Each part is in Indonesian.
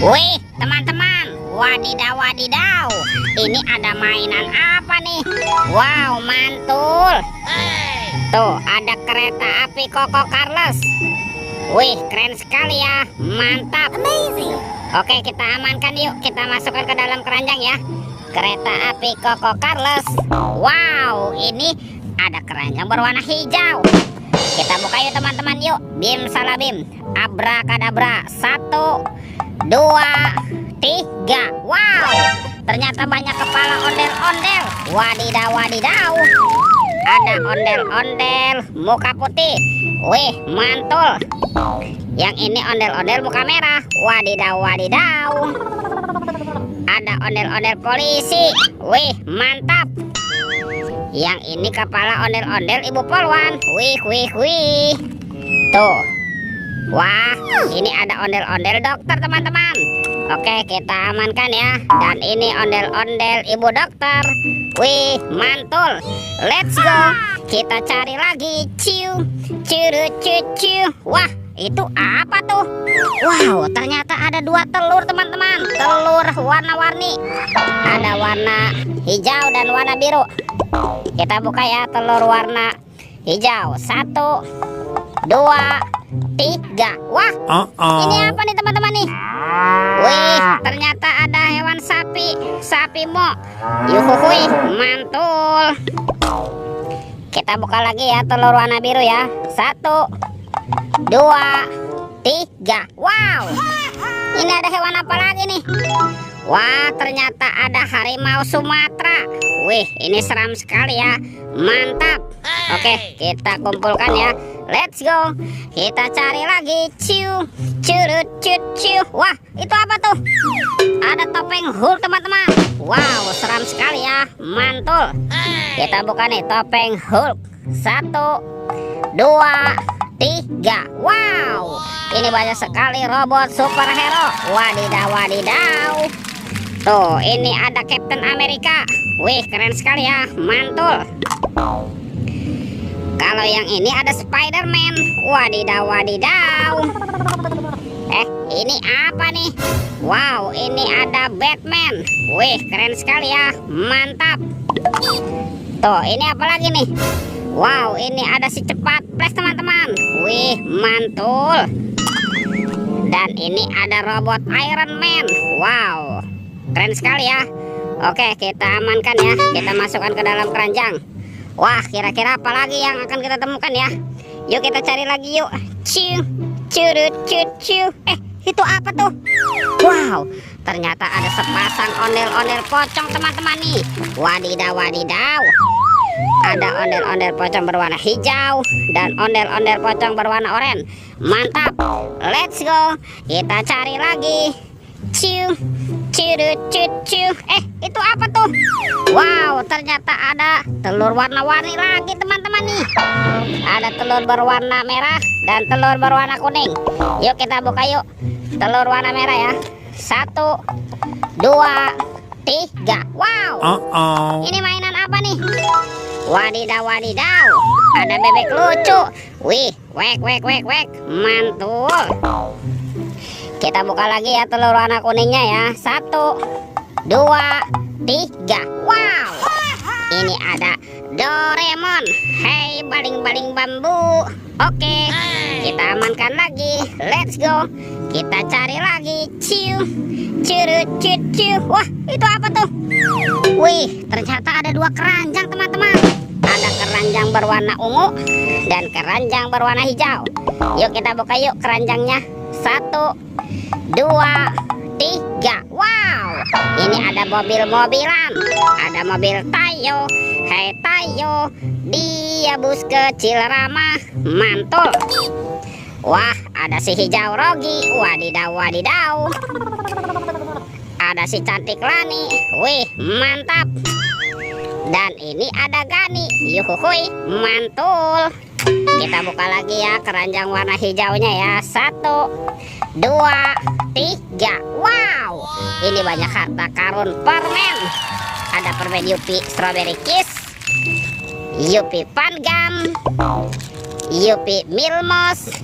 Wih, teman-teman, wadidaw wadidaw, ini ada mainan apa nih? Wow, mantul. Tuh, ada kereta api Koko Carlos. Wih, keren sekali ya, mantap. Amazing. Oke, kita amankan yuk, kita masukkan ke dalam keranjang ya. Kereta api Koko Carlos. Wow, ini ada keranjang berwarna hijau. Kita buka yuk teman-teman yuk. Bim salah bim, abrakadabra. 1, 2, 3. Wow, ternyata banyak kepala ondel-ondel. Wadidaw wadidaw, ada ondel-ondel muka putih. Wih, mantul. Yang ini ondel-ondel muka merah. Wadidaw wadidaw, ada ondel-ondel polisi. Wih, mantap. Yang ini kepala ondel-ondel ibu polwan. Wih wih wih. Tuh. Wah, ini ada ondel-ondel dokter teman-teman. Oke, kita amankan ya. Dan ini ondel-ondel ibu dokter. Wih, mantul. Let's go. Kita cari lagi. Ciu, curu cucu. Wah, itu apa tuh? Wow, ternyata ada 2 telur teman-teman. Telur warna-warni. Ada warna hijau dan warna biru. Kita buka ya telur warna hijau. 1, 2, 3. Wah, ini apa nih teman-teman nih? Wih, ternyata ada hewan sapi. Sapi mo. Yuhuhui, mantul. Kita buka lagi ya telur warna biru ya. 1, 2, 3. Wow, ini ada hewan apa lagi nih? Wah, ternyata ada harimau Sumatera. Wih, ini seram sekali ya. Mantap. Oke, kita kumpulkan ya. Let's go. Kita cari lagi. Ciu, curut, cucu. Wah, itu apa tuh? Ada topeng Hulk teman-teman. Wow, seram sekali ya. Mantul. Kita buka nih topeng Hulk. 1, 2, 3. Wow, ini banyak sekali robot superhero. Wadidaw wadidaw. Tuh, ini ada Captain America. Wih, keren sekali ya. Mantul. Kalau yang ini ada Spider-Man. Wadidaw wadidaw. Ini apa nih? Wow, ini ada Batman. Wih, keren sekali ya. Mantap. Tuh, ini apa lagi nih? Wow, ini ada si cepat Flash teman-teman. Wih, mantul. Dan ini ada robot Iron Man. Wow, keren sekali ya. Oke, kita amankan ya. Kita masukkan ke dalam keranjang. Wah, kira-kira apa lagi yang akan kita temukan ya? Yuk kita cari lagi yuk. Ciu, curut, cucu. Itu apa tuh? Wow, ternyata ada sepasang ondel-ondel pocong teman-teman nih. Wadidaw wadidaw. Ada ondel-ondel pocong berwarna hijau dan ondel-ondel pocong berwarna oranye. Mantap. Let's go. Kita cari lagi. Ciu, curut, cucu. Itu apa tuh? Wow, ternyata ada telur warna-warni lagi teman-teman nih. Ada telur berwarna merah dan telur berwarna kuning. Yuk kita buka yuk. Telur warna merah ya. 1, 2, 3. Wow, ini mainan apa nih? Wadidaw wadidaw, ada bebek lucu. Wih, wek wek wek wek, mantul. Kita buka lagi ya telur warna kuningnya ya. 1, 2, 3. Wow, ini ada Doraemon. Hei baling-baling bambu. Oke, kita amankan lagi. Let's go. Kita cari lagi. Ciu, curut, cucu. Wah, itu apa tuh? Wih, ternyata ada 2 keranjang teman-teman. Ada keranjang berwarna ungu dan keranjang berwarna hijau. Yuk kita buka yuk keranjangnya. 1, 2, 3. Wow, ini ada mobil-mobilan. Ada mobil Tayo. Hei Tayo, dia bus kecil ramah. Mantul. Wah, ada si hijau Rogi. Wadidaw wadidaw. Ada si cantik Lani. Wih, mantap. Dan ini ada Gani. Yuhuhui, mantul. Kita buka lagi ya keranjang warna hijaunya ya. 1, 2, 3. Wow, ini banyak harta karun permen. Ada permen Yupi Strawberry Kiss, Yupi Fun Gum, Yupi Milmos,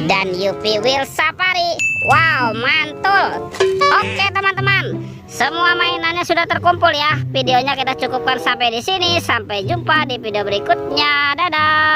dan Yupi Will Safari. Wow, mantul. Oke teman-teman, semua mainannya sudah terkumpul ya. Videonya kita cukupkan sampai di sini. Sampai jumpa di video berikutnya. Dadah.